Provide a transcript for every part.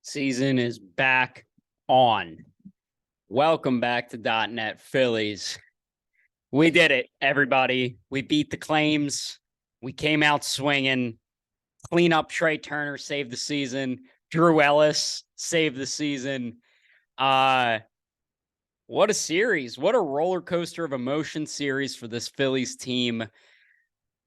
Season is back on. Welcome back to .NET Phillies. We did it, everybody. We beat the claims. We came out swinging. Clean up Trey Turner, saved the season. Drew Ellis saved the season. What a series. What a roller coaster of emotion series for this Phillies team.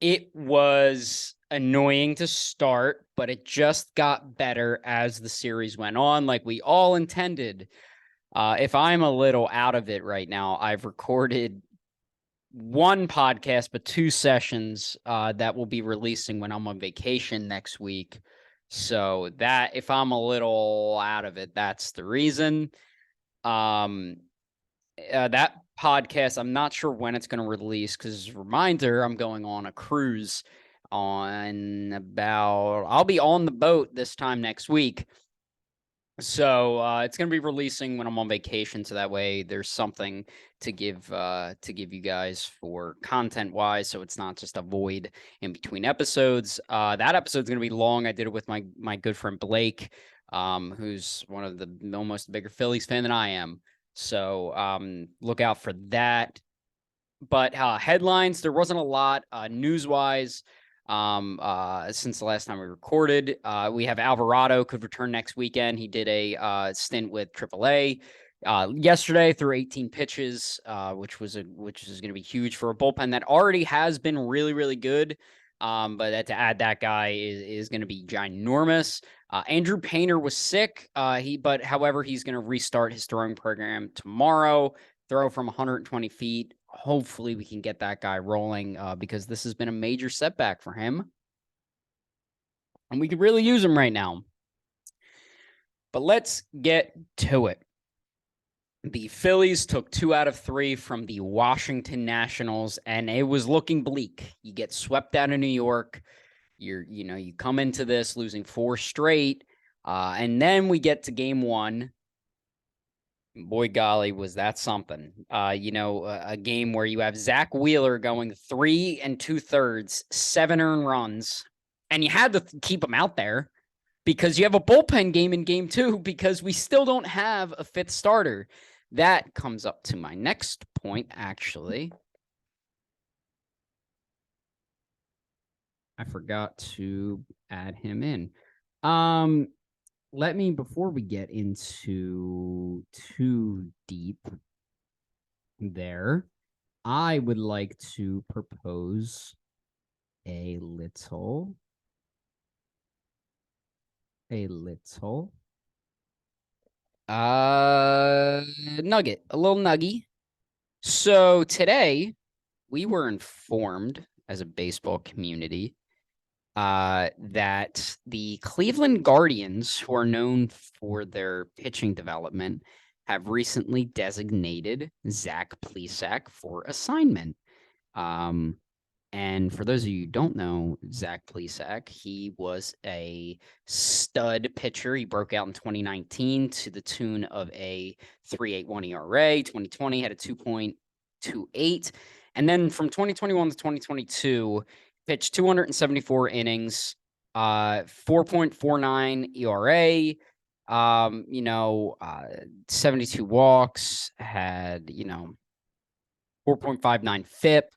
It was annoying to start, but it just got better as the series went on, like we all intended. If I'm a little out of it right now, I've recorded one podcast, but two sessions that will be releasing when I'm on vacation next week. So that if I'm a little out of it, that's the reason. That podcast, I'm not sure when it's going to release because, reminder, I'm going on a cruise I'll be on the boat this time next week. So it's going to be releasing when I'm on vacation. So that way there's something to give you guys for content wise. So it's not just a void in between episodes. That episode's going to be long. I did it with my good friend Blake, who's one of the almost bigger Phillies fan than I am. So look out for that. But headlines, there wasn't a lot news-wise since the last time we recorded. We have Alvarado could return next weekend. He did a stint with AAA yesterday through 18 pitches, which is going to be huge for a bullpen that already has been really, really good. But to add that guy is going to be ginormous. Andrew Painter was sick. However, he's going to restart his throwing program tomorrow. Throw from 120 feet. Hopefully we can get that guy rolling because this has been a major setback for him. And we could really use him right now. But let's get to it. The Phillies took 2 out of 3 from the Washington Nationals, and it was looking bleak. You get swept out of New York. You come into this losing 4 straight. And then we get to game 1. Boy, golly, was that something. A game where you have Zach Wheeler going 3 2/3, 7 earned runs, and you had to keep him out there because you have a bullpen game in game 2 because we still don't have a 5th starter. That comes up to my next point, actually. I forgot to add him in. Before we get into too deep there, I would like to propose a little nugget, a little nuggy. So today we were informed as a baseball community that the Cleveland Guardians, who are known for their pitching development, have recently designated Zach Plesac for assignment. And for those of you who don't know Zach Plesac, he was a stud pitcher. He broke out in 2019 to the tune of a 3.81 ERA. 2020 had a 2.28. And then from 2021 to 2022, pitched 274 innings, 4.49 ERA, 72 walks, had, 4.59 FIP,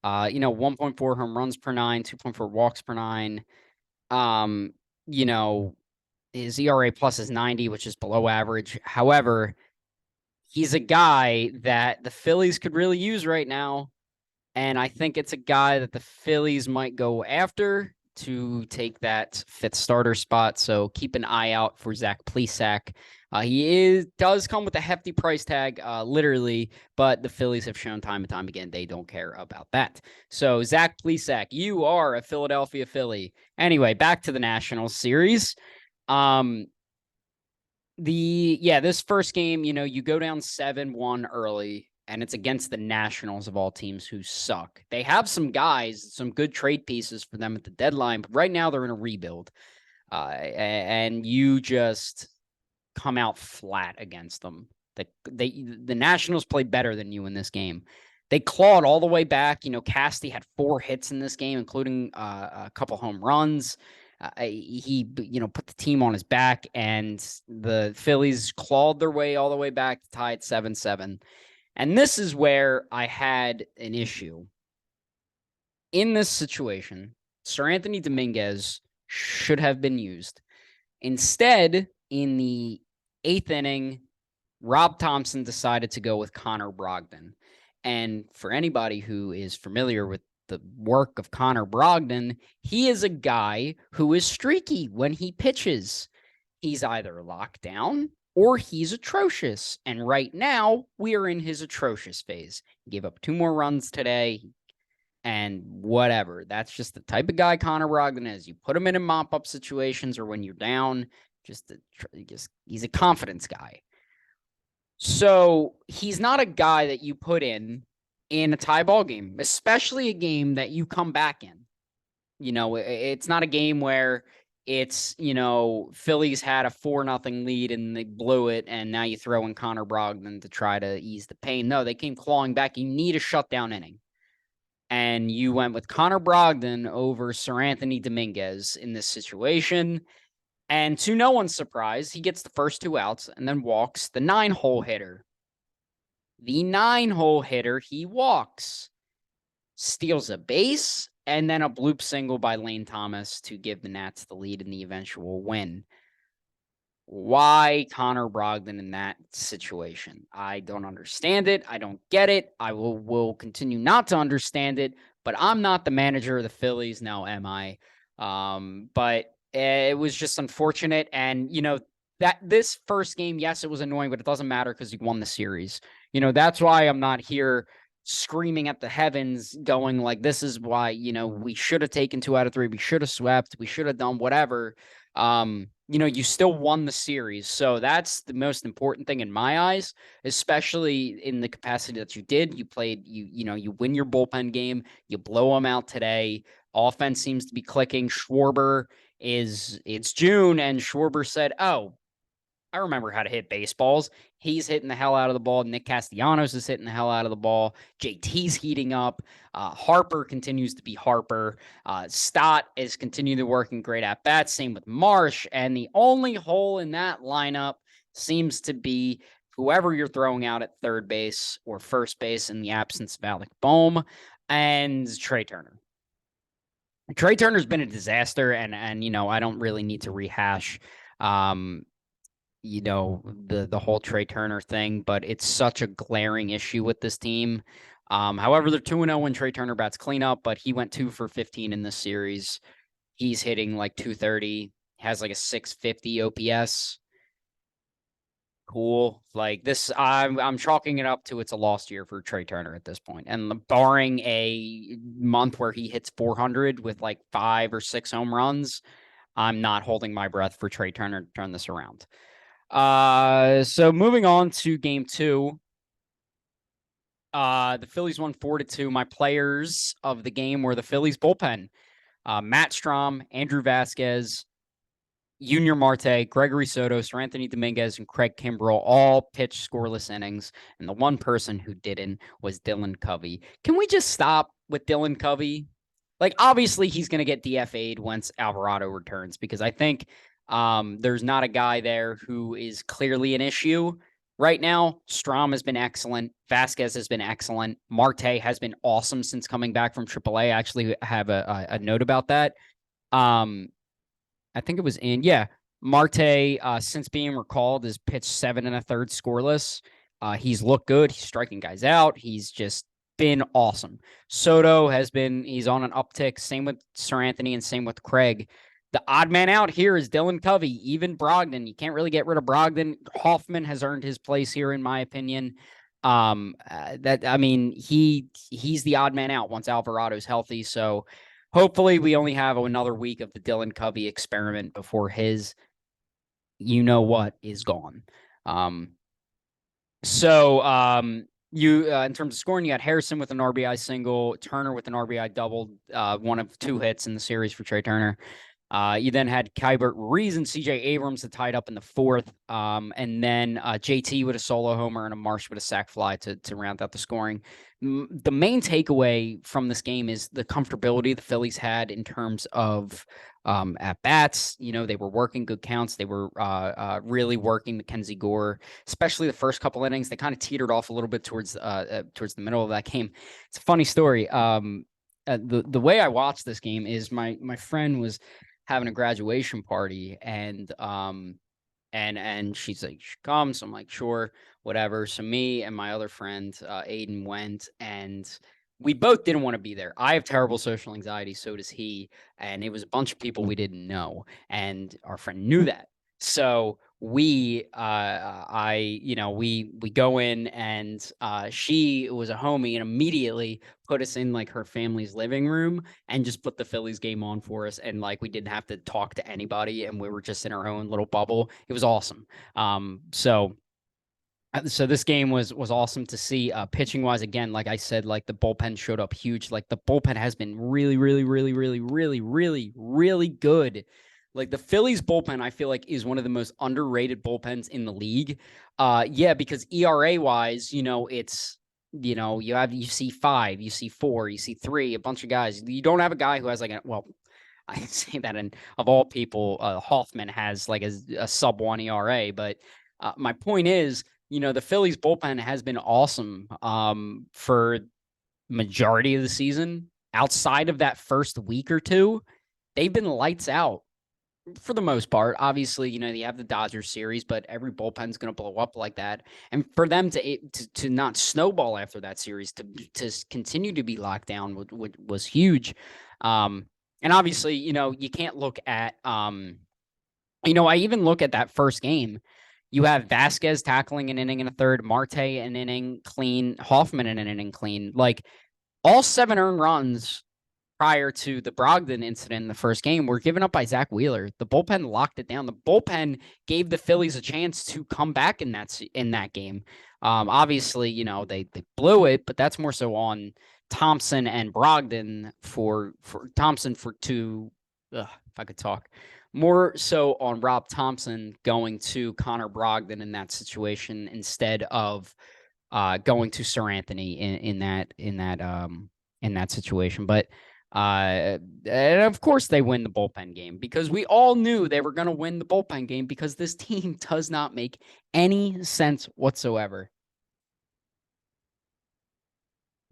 1.4 home runs per 9, 2.4 walks per 9. His ERA plus is 90, which is below average. However, he's a guy that the Phillies could really use right now. And I think it's a guy that the Phillies might go after to take that 5th starter spot. So keep an eye out for Zach Plesac. He does come with a hefty price tag, literally, but the Phillies have shown time and time again they don't care about that. So Zach Plesac, you are a Philadelphia Philly. Anyway, back to the Nationals series. This first game, you go down 7-1 early. And it's against the Nationals of all teams who suck. They have some guys, some good trade pieces for them at the deadline, but right now they're in a rebuild. And you just come out flat against them. The Nationals played better than you in this game. They clawed all the way back. Casty had 4 hits in this game, including a couple home runs. He put the team on his back, and the Phillies clawed their way all the way back to tie it 7-7. And this is where I had an issue. In this situation, Sir Anthony Dominguez should have been used. Instead, in the 8th inning, Rob Thompson decided to go with Connor Brogdon. And for anybody who is familiar with the work of Connor Brogdon, he is a guy who is streaky when he pitches. He's either locked down or he's atrocious. And right now, we are in his atrocious phase. He gave up 2 more runs today, and whatever. That's just the type of guy Connor Brogdon is. You put him in mop-up situations or when you're down, he's a confidence guy. So he's not a guy that you put in a tie ball game, especially a game that you come back in. It's not a game where it's, Phillies had a 4-0 lead and they blew it, and now you throw in Connor Brogdon to try to ease the pain. No, they came clawing back. You need a shutdown inning. And you went with Connor Brogdon over Sir Anthony Dominguez in this situation. And to no one's surprise, he gets the first 2 outs and then walks the 9-hole hitter. The 9-hole hitter, he walks, steals a base, and then a bloop single by Lane Thomas to give the Nats the lead in the eventual win. Why Connor Brogdon in that situation? I don't understand it. I don't get it. I will continue not to understand it, but I'm not the manager of the Phillies now, am I? But it was just unfortunate. And, that this first game, yes, it was annoying, but it doesn't matter because you won the series. That's why I'm not here screaming at the heavens going like, this is why, we should have taken 2 out of 3. We should have swept. We should have done whatever. You still won the series. So that's the most important thing in my eyes, especially in the capacity that you did. You played, you win your bullpen game, you blow them out today. Offense seems to be clicking. It's June, and Schwarber said, oh, I remember how to hit baseballs. He's hitting the hell out of the ball. Nick Castellanos is hitting the hell out of the ball. JT's heating up. Harper continues to be Harper. Stott is continuing to work in great at-bats. Same with Marsh. And the only hole in that lineup seems to be whoever you're throwing out at third base or first base in the absence of Alec Boehm and Trey Turner. Trey Turner's been a disaster, and I don't really need to rehash the whole Trey Turner thing, but it's such a glaring issue with this team. However, they're 2-0 when Trey Turner bats cleanup, but he went 2 for 15 in this series. He's hitting like 230, has like a 650 OPS. Cool. Like this, I'm chalking it up to it's a lost year for Trey Turner at this point. And barring a month where he hits 400 with like 5 or 6 home runs, I'm not holding my breath for Trey Turner to turn this around. So moving on to game 2. The Phillies won 4-2. My players of the game were the Phillies bullpen. Matt Strahm, Andrew Vasquez, Junior Marte, Gregory Soto, Sir Anthony Dominguez, and Craig Kimbrell all pitched scoreless innings. And the one person who didn't was Dylan Covey. Can we just stop with Dylan Covey? Like, obviously, he's going to get DFA'd once Alvarado returns, because I think there's not a guy there who is clearly an issue. Right now, Strahm has been excellent. Vasquez has been excellent. Marte has been awesome since coming back from AAA. I actually have a note about that. I think it was Marte, since being recalled, has pitched 7 1/3 scoreless. He's looked good. He's striking guys out. He's just been awesome. Soto he's on an uptick. Same with Sir Anthony and same with Craig. The odd man out here is Dylan Covey, even Brogdon. You can't really get rid of Brogdon. Hoffman has earned his place here, in my opinion. He's the odd man out once Alvarado's healthy. So hopefully we only have another week of the Dylan Covey experiment before his is gone. In terms of scoring, you got Harrison with an RBI single, Turner with an RBI double, one of 2 hits in the series for Trey Turner. You then had Kybert Ruiz and CJ Abrams that tied up in the fourth. And then JT with a solo homer and a Marsh with a sac fly to round out the scoring. The main takeaway from this game is the comfortability the Phillies had in terms of at bats. They were working good counts. They were really working Mackenzie Gore, especially the first couple innings. They kind of teetered off a little bit towards the middle of that game. It's a funny story. The way I watched this game is my friend was having a graduation party, and she's like, come. So I'm like, sure, whatever. So me and my other friend, Aiden, went, and we both didn't want to be there. I have terrible social anxiety, so does he. And it was a bunch of people we didn't know, and our friend knew that. So we we go in, and she was a homie and immediately put us in like her family's living room and just put the Phillies game on for us. And like, we didn't have to talk to anybody, and we were just in our own little bubble. It was awesome. So this game was awesome to see. Pitching wise, again, like I said, like the bullpen showed up huge. Like the bullpen has been really, really, really, really, really, really, really good. Like the Phillies bullpen, I feel like is one of the most underrated bullpens in the league. Yeah, because ERA wise, it's you see 5, you see 4, you see 3, a bunch of guys. You don't have a guy who has like I say that, and of all people, Hoffman has like a sub 1 ERA. But my point is, the Phillies bullpen has been awesome for majority of the season. Outside of that first week or two, they've been lights out for the most part. Obviously, you have the Dodgers series, but every bullpen's going to blow up like that. And for them to not snowball after that series, to continue to be locked down was huge. And obviously, you can't look at, I even look at that first game. You have Vasquez tackling an inning and a third, Marte an inning clean, Hoffman an inning clean. Like all 7 earned runs prior to the Brogdon incident in the first game were given up by Zach Wheeler. The bullpen locked it down. The bullpen gave the Phillies a chance to come back in that game. Obviously, they blew it, but that's more so on Thompson and Brogdon for Thompson if I could talk. More so on Rob Thompson going to Connor Brogdon in that situation instead of going to Sir Anthony in that situation. But and of course they win the bullpen game, because we all knew they were going to win the bullpen game, because this team does not make any sense whatsoever.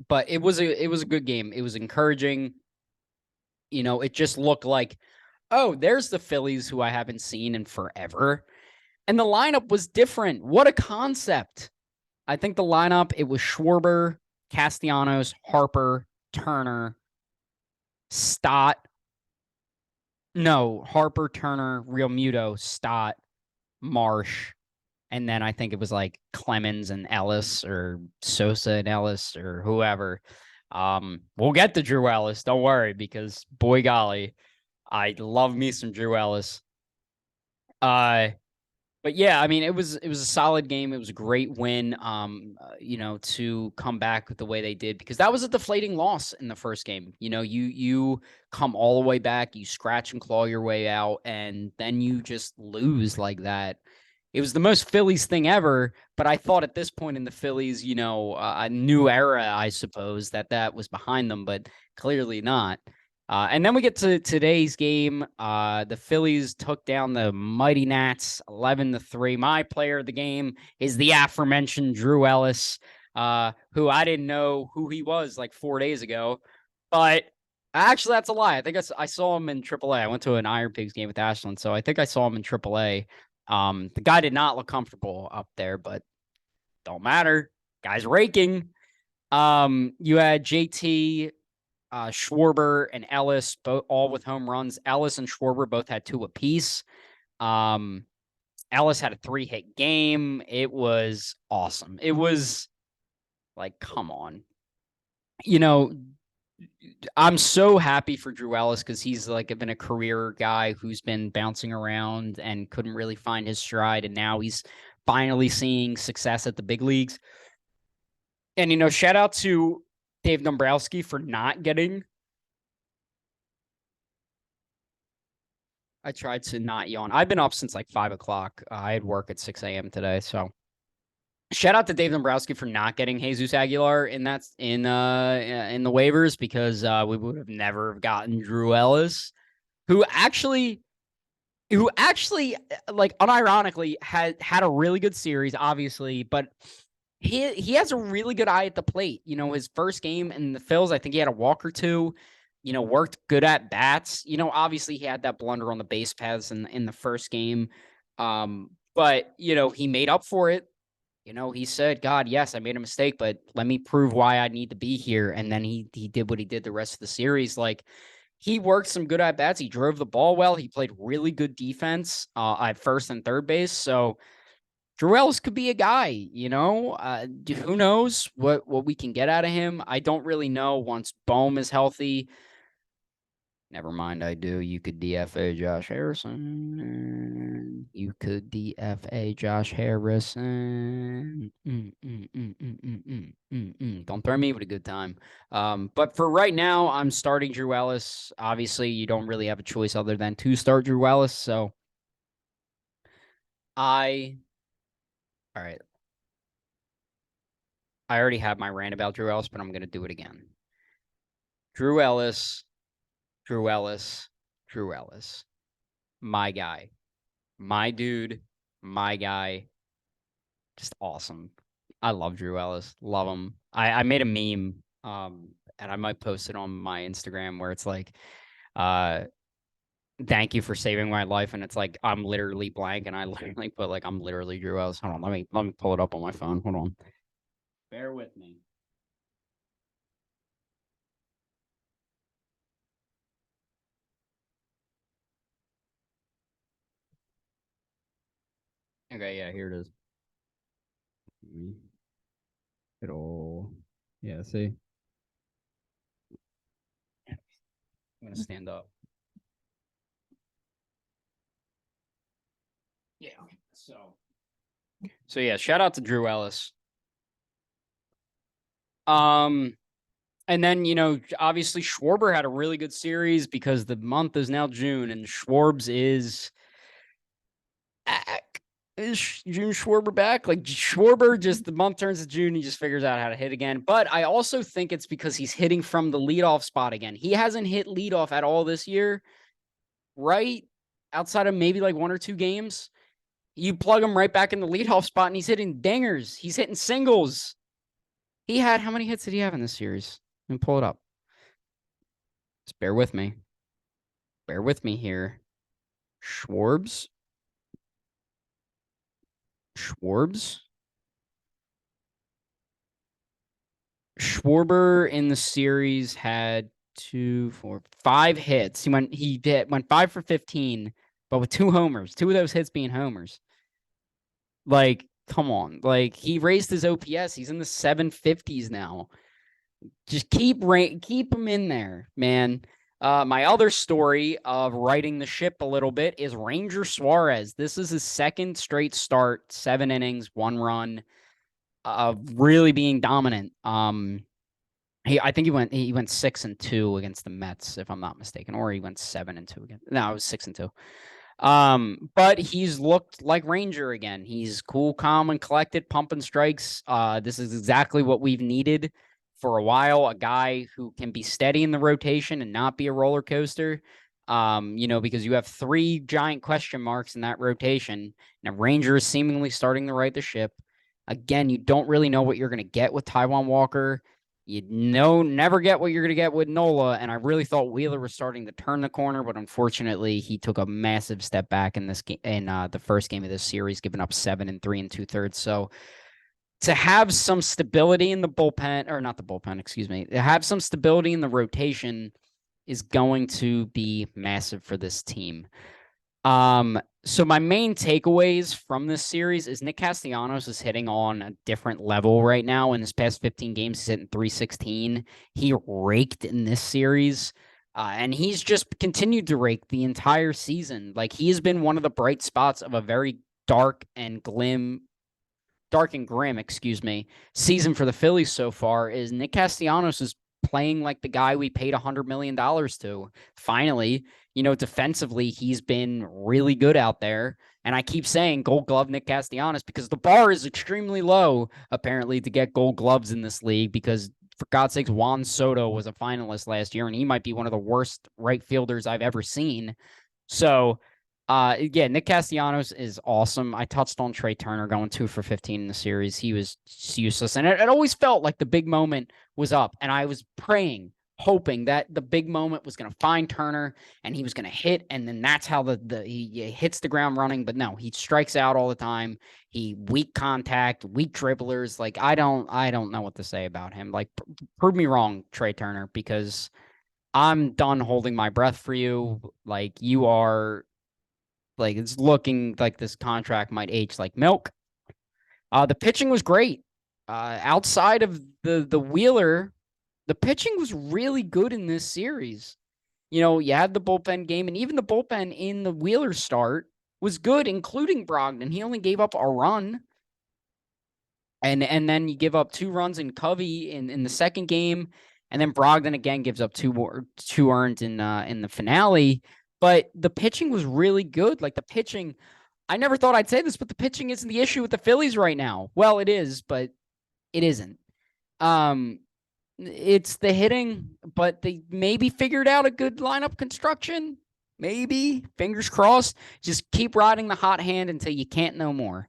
But it was a good game. It was encouraging. It just looked like, oh, there's the Phillies who I haven't seen in forever. And the lineup was different. What a concept. I think the lineup, it was Schwarber, Castellanos, Harper, Turner, Stott. No, Harper, Turner, Real Muto, Stott, Marsh. And then I think it was like Clemens and Ellis, or Sosa and Ellis, or whoever. We'll get to Drew Ellis. Don't worry, because boy golly, I love me some Drew Ellis. But yeah, I mean, it was a solid game. It was a great win, to come back with the way they did, because that was a deflating loss in the first game. You come all the way back, you scratch and claw your way out, and then you just lose like that. It was the most Phillies thing ever, but I thought at this point in the Phillies, a new era, I suppose, that was behind them, but clearly not. And then we get to today's game. The Phillies took down the mighty Nats 11-3. My player of the game is the aforementioned Drew Ellis, who I didn't know who he was like 4 days ago. But actually, that's a lie. I think I saw him in AAA. I went to an Iron Pigs game with Ashland, so I think I saw him in AAA. The guy did not look comfortable up there, but don't matter. Guy's raking. You had JT, Schwarber, and Ellis, both all with home runs. Ellis and Schwarber both had 2 apiece. Ellis had a 3-hit game. It was awesome. It was like, come on. I'm so happy for Drew Ellis, because he's like been a career guy who's been bouncing around and couldn't really find his stride, and now he's finally seeing success at the big leagues. And shout out to Dave Dombrowski for not getting I tried to not yawn. I've been up since like 5 o'clock. I had work at 6 a.m. today. So shout out to Dave Dombrowski for not getting Jesus Aguilar in the waivers because we would have never gotten Drew Ellis, who actually like unironically had a really good series, obviously, but he has a really good eye at the plate. You know, his first game in the Phils, I think he had a walk or two. You know, worked good at bats. You know, obviously he had that blunder on the base paths in the first game, but you know he made up for it. You know, he said, "God, yes, I made a mistake, but let me prove why I need to be here." And then he did what he did the rest of the series. Like he worked some good at bats. He drove the ball well. He played really good defense at first and third base. So Drew Ellis could be a guy, you know. Who knows what we can get out of him? I don't really know once Bohm is healthy. Never mind, I do. You could DFA Josh Harrison. You could DFA Josh Harrison. Don't throw me with a good time. But for right now, I'm starting Drew Ellis. Obviously, you don't really have a choice other than to start Drew Ellis. So all right. I already have my rant about Drew Ellis, but I'm going to do it again. Drew Ellis, Drew Ellis, Drew Ellis. My guy. My dude. My guy. Just awesome. I love Drew Ellis. Love him. I made a meme, and I might post it on my Instagram where it's like, thank you for saving my life. And it's like, I'm literally blank. And I literally put like, I'm literally Drew Ellis. Hold on. Let me pull it up on my phone. Hold on. Bear with me. Okay. Yeah, here it is. It'll, yeah, see, I'm going to stand up. Yeah. So yeah, shout out to Drew Ellis. And then, you know, obviously Schwarber had a really good series because the month is now June and Schwarbs is back. Is June Schwarber back? Like Schwarber, just the month turns to June, he just figures out how to hit again. But I also think it's because he's hitting from the leadoff spot again. He hasn't hit leadoff at all this year, right? Outside of maybe like one or two games. You plug him right back in the leadoff spot and he's hitting dingers. He's hitting singles. He had, how many hits did he have in this series? Let me pull it up. Just bear with me. Bear with me here. Schwarbs. Schwarber in the series had 5 hits. Went 5 for 15, but with 2 homers. 2 of those hits being homers. Like, come on. Like, he raised his OPS. He's in the 750s now. Just keep him in there, man. My other story of righting the ship a little bit is Ranger Suarez. This is his second straight start, 7 innings, 1 run, really being dominant. I think he went 6-2 against the Mets, if I'm not mistaken, or he went 7-2 again. No, it was 6-2. But he's looked like Ranger again. He's cool, calm, and collected, pumping strikes. This is exactly what we've needed for a while. A guy who can be steady in the rotation and not be a roller coaster. You know, because you have 3 giant question marks in that rotation. And Ranger is seemingly starting to right the ship. Again, you don't really know what you're going to get with Taijuan Walker. You never get what you're going to get with Nola. And I really thought Wheeler was starting to turn the corner, but unfortunately, he took a massive step back in this game, in the first game of this series, giving up 7 3 2/3. So to have some stability in the bullpen, or not the bullpen, excuse me, to have some stability in the rotation is going to be massive for this team. So my main takeaways from this series is Nick Castellanos is hitting on a different level right now. In his past 15 games, he's hitting 316. He raked in this series, and he's just continued to rake the entire season. Like, he has been one of the bright spots of a very dark and grim, season for the Phillies so far. Is Nick Castellanos is playing like the guy we paid $100 million to. Finally, defensively, he's been really good out there. And I keep saying Gold Glove Nick Castellanos because the bar is extremely low, apparently, to get Gold Gloves in this league because, for God's sakes, Juan Soto was a finalist last year, and he might be one of the worst right fielders I've ever seen. So, yeah, Nick Castellanos is awesome. I touched on Trey Turner going 2 for 15 in the series. He was useless, and it always felt like the big moment was up, and I was praying, hoping that the big moment was going to find Turner and he was going to hit, and then that's how he hits the ground running. But no, he strikes out all the time. He weak contact, weak dribblers. Like I don't know what to say about him. Like prove me wrong, Trey Turner, because I'm done holding my breath for you. Like you are, like it's looking like this contract might age like milk. The pitching was great. Outside of the Wheeler, the pitching was really good in this series. You had the bullpen game, and even the bullpen in the Wheeler start was good, including Brogdon. He only gave up a run. And then you give up 2 runs in Covey in the second game, and then Brogdon again gives up 2 earned in the finale. But the pitching was really good. Like the pitching, I never thought I'd say this, but the pitching isn't the issue with the Phillies right now. Well, it is, but it isn't. It's the hitting, but they maybe figured out a good lineup construction. Maybe, fingers crossed. Just keep riding the hot hand until you can't no more.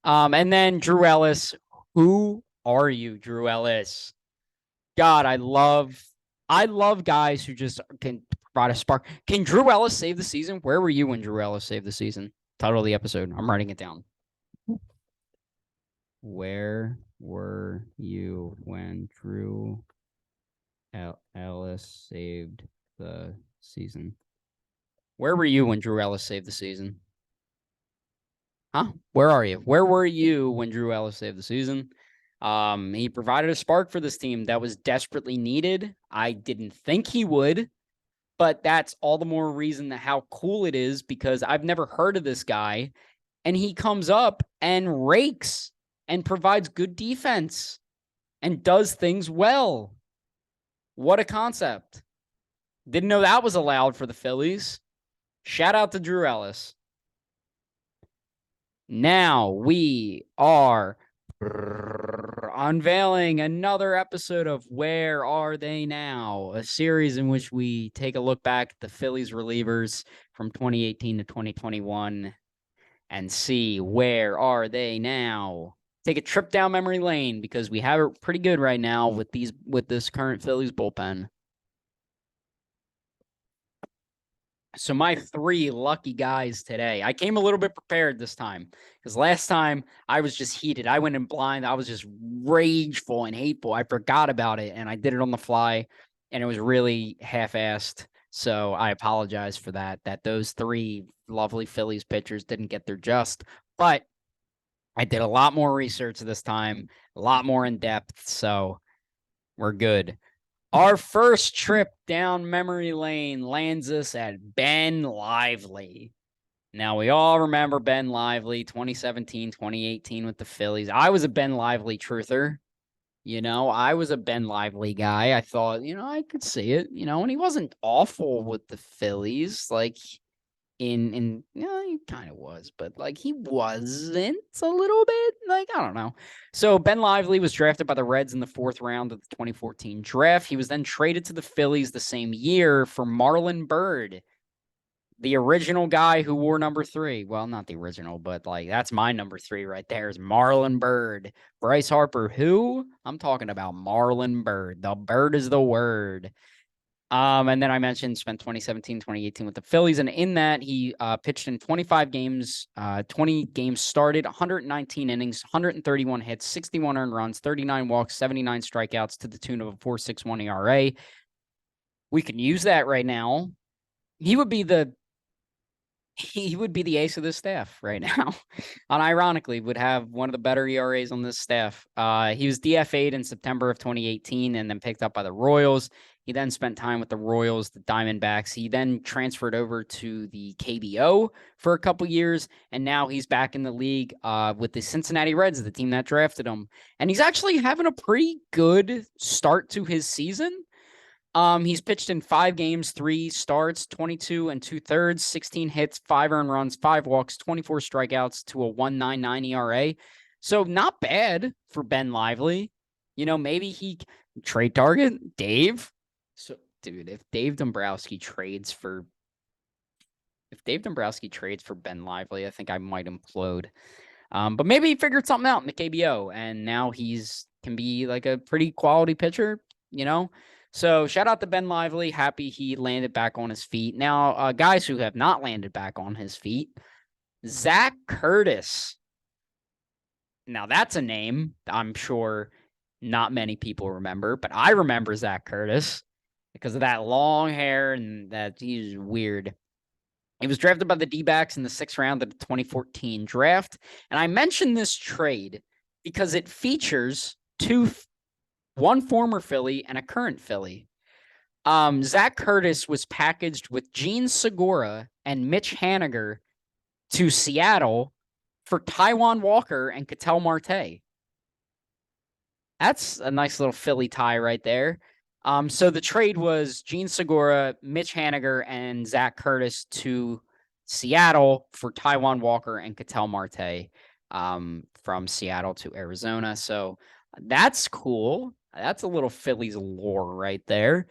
And then Drew Ellis. Who are you, Drew Ellis? God, I love guys who just can provide a spark. Can Drew Ellis save the season? Where were you when Drew Ellis saved the season? Title of the episode. I'm writing it down. Where were you when Drew Ellis saved the season? Where were you when Drew Ellis saved the season? Huh? Where are you? Where were you when Drew Ellis saved the season? He provided a spark for this team that was desperately needed. I didn't think he would, but that's all the more reason that how cool it is because I've never heard of this guy, and he comes up and rakes and provides good defense and does things well. What a concept. Didn't know that was allowed for the Phillies. Shout out to Drew Ellis. Now we are unveiling another episode of Where Are They Now? A series in which we take a look back at the Phillies relievers from 2018 to 2021 and see where are they now. Take a trip down memory lane because we have it pretty good right now with this current Phillies bullpen. So my 3 lucky guys today. I came a little bit prepared this time because last time I was just heated. I went in blind. I was just rageful and hateful. I forgot about it and I did it on the fly and it was really half-assed. So I apologize for that those 3 lovely Phillies pitchers didn't get their just. But I did a lot more research this time, a lot more in depth. So we're good. Our first trip down memory lane lands us at Ben Lively. Now, we all remember Ben Lively, 2017, 2018 with the Phillies. I was a Ben Lively truther. I was a Ben Lively guy. I thought, I could see it, and he wasn't awful with the Phillies. Like, he kind of was, but like he wasn't a little bit, like I don't know. So Ben Lively was drafted by the Reds in the 4th round of the 2014 draft. He was then traded to the Phillies the same year for Marlon Byrd, the original guy who wore number 3. Well, not the original, but like that's my number 3 right there is Marlon Byrd. Bryce Harper, who? I'm talking about Marlon Byrd. The bird is the word. And then I mentioned spent 2017, 2018 with the Phillies. And in that, he pitched in 25 games, 20 games started, 119 innings, 131 hits, 61 earned runs, 39 walks, 79 strikeouts to the tune of a 4.61 ERA. We can use that right now. He would be the ace of this staff right now. Unironically, would have one of the better ERAs on this staff. He was DFA'd in September of 2018 and then picked up by the Royals. He then spent time with the Royals, the Diamondbacks. He then transferred over to the KBO for a couple years, and now he's back in the league with the Cincinnati Reds, the team that drafted him. And he's actually having a pretty good start to his season. He's pitched in 5 games, 3 starts, 22 and 2/3, 16 hits, 5 earned runs, 5 walks, 24 strikeouts to a 1.99 ERA. So not bad for Ben Lively. Maybe he trade target Dave. So, dude, if Dave Dombrowski trades for Ben Lively, I think I might implode. But maybe he figured something out in the KBO, and now he's can be like a pretty quality pitcher. So shout out to Ben Lively. Happy he landed back on his feet. Now, guys who have not landed back on his feet, Zach Curtis. Now that's a name I'm sure not many people remember, but I remember Zach Curtis because of that long hair and that he's weird. He was drafted by the D-backs in the 6th round of the 2014 draft. And I mentioned this trade because it features one former Philly and a current Philly. Zach Curtis was packaged with Gene Segura and Mitch Haniger to Seattle for Taijuan Walker and Ketel Marte. That's a nice little Philly tie right there. So the trade was Gene Segura, Mitch Haniger, and Zach Curtis to Seattle for Taijuan Walker and Ketel Marte from Seattle to Arizona. So that's cool. That's a little Phillies lore right there.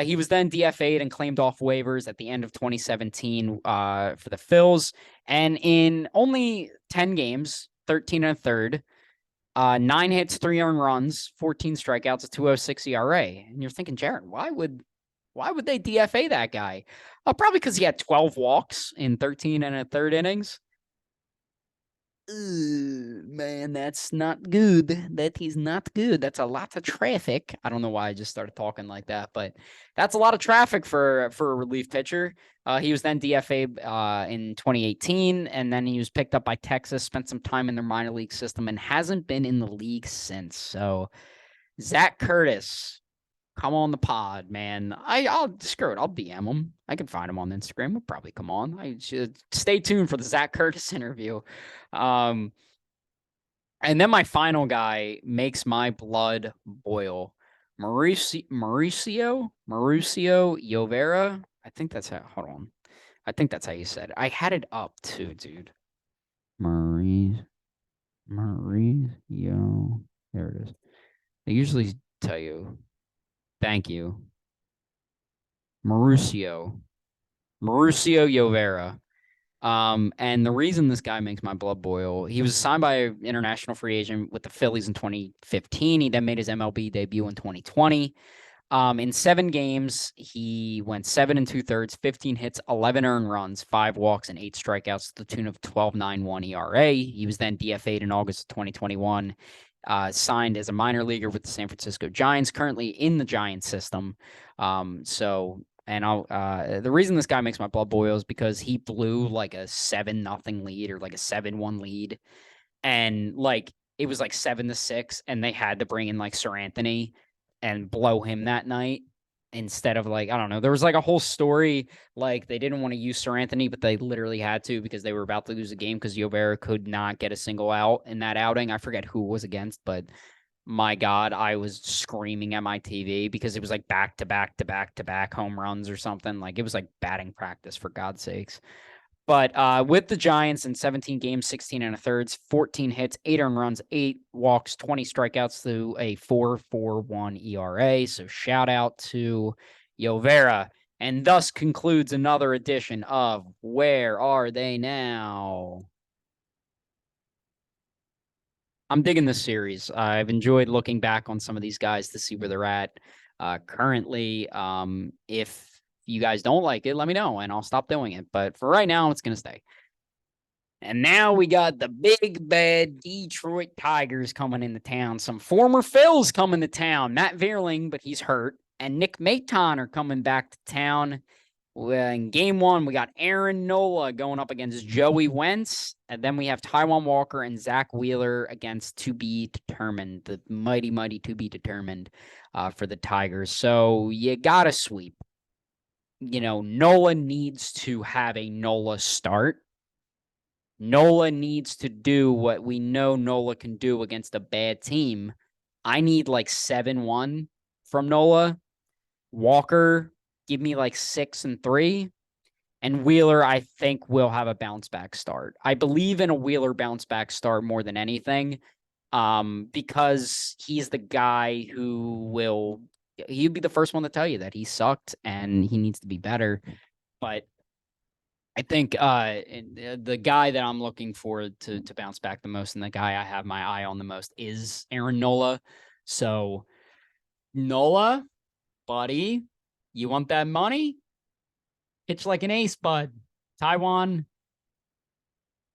He was then DFA'd and claimed off waivers at the end of 2017 for the Phils. And in only 10 games, 13 and a third, 9 hits, 3 earned runs, 14 strikeouts, a 2.06 ERA. And you're thinking, Jared, why would they DFA that guy? Probably because he had 12 walks in 13 and a third innings. Man, that's not good. That is not good. That's a lot of traffic. I don't know why I just started talking like that, but that's a lot of traffic for a relief pitcher. He was then DFA'd in 2018, and then he was picked up by Texas, spent some time in their minor league system, and hasn't been in the league since. So, Zach Curtis, come on the pod, man. I'll screw it. I'll DM him. I can find him on Instagram. He'll probably come on. I should stay tuned for the Zach Curtis interview. And then my final guy makes my blood boil. Mauricio Llovera. I think that's how. Hold on. I think that's how you said it. I had it up too, dude. Mauricio. There it is. They usually tell you. Thank you. Mauricio Llovera. And the reason this guy makes my blood boil, he was signed by an international free agent with the Phillies in 2015. He then made his MLB debut in 2020. In 7 games, he went 7 and 2/3, 15 hits, 11 earned runs, 5 walks, and 8 strikeouts to the tune of 12.91 ERA. He was then DFA'd in August of 2021. Signed as a minor leaguer with the San Francisco Giants, currently in the Giants system. The reason this guy makes my blood boil is because he blew like a 7-0 lead or like a 7-1 lead. And like, it was like 7-6, and they had to bring in like Sir Anthony and blow him that night instead of like, I don't know. There was like a whole story, like they didn't want to use Sir Anthony, but they literally had to because they were about to lose a game because Llovera could not get a single out in that outing. I forget who it was against, but my God, I was screaming at my TV because it was like back to back to back to back home runs or something. Like it was like batting practice, for God's sakes. But with the Giants in 17 games, 16 and a thirds, 14 hits, 8 earned runs, 8 walks, 20 strikeouts to a 4.41 ERA. So shout out to Llovera. And thus concludes another edition of Where Are They Now? I'm digging this series. I've enjoyed looking back on some of these guys to see where they're at currently. If you guys don't like it, let me know and I'll stop doing it. But for right now, it's going to stay. And now we got the big bad Detroit Tigers coming into town. Some former Phils coming to town. Matt Vierling, but he's hurt. And Nick Maton are coming back to town. In game 1, we got Aaron Nola going up against Joey Wentz. And then we have Taijuan Walker and Zach Wheeler against to be determined. The mighty, mighty to be determined for the Tigers. So you got to sweep. Nola needs to have a Nola start. Nola needs to do what we know Nola can do against a bad team. I need like 7-1 from Nola. Walker, give me like 6-3. And Wheeler, I think, will have a bounce back start. I believe in a Wheeler bounce back start more than anything, because he's the guy who he'd be the first one to tell you that he sucked and he needs to be better. But I think the guy that I'm looking for to bounce back the most, and the guy I have my eye on the most, is Aaron Nola. So Nola, buddy, you want that money? Pitch like an ace, bud. Taiwan,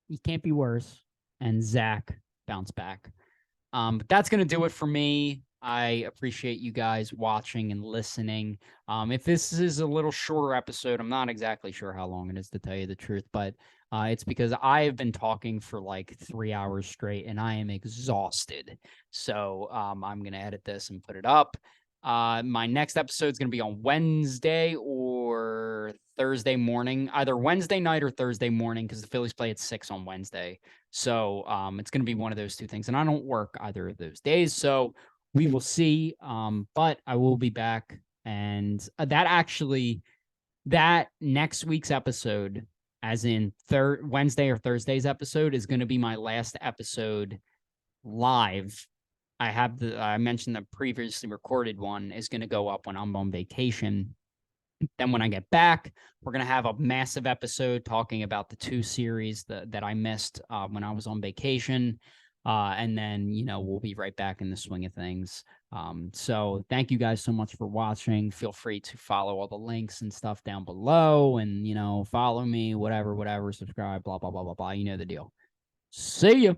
he can't be worse. And Zach, bounce back. But that's going to do it for me. I appreciate you guys watching and listening. If this is a little shorter episode, I'm not exactly sure how long it is, to tell you the truth, but it's because I have been talking for like 3 hours straight and I am exhausted. So I'm going to edit this and put it up. My next episode is going to be on Wednesday or Thursday morning, either Wednesday night or Thursday morning, because the Phillies play at 6 on Wednesday. So it's going to be one of those two things. And I don't work either of those days. So we will see. But I will be back. And that next week's episode, as in Wednesday or Thursday's episode, is going to be my last episode live. I mentioned the previously recorded one is going to go up when I'm on vacation. Then when I get back, we're going to have a massive episode talking about the 2 series that I missed when I was on vacation. And then, we'll be right back in the swing of things. So thank you guys so much for watching. Feel free to follow all the links and stuff down below and, follow me, whatever, subscribe, blah, blah, blah, blah, blah. You know the deal. See you.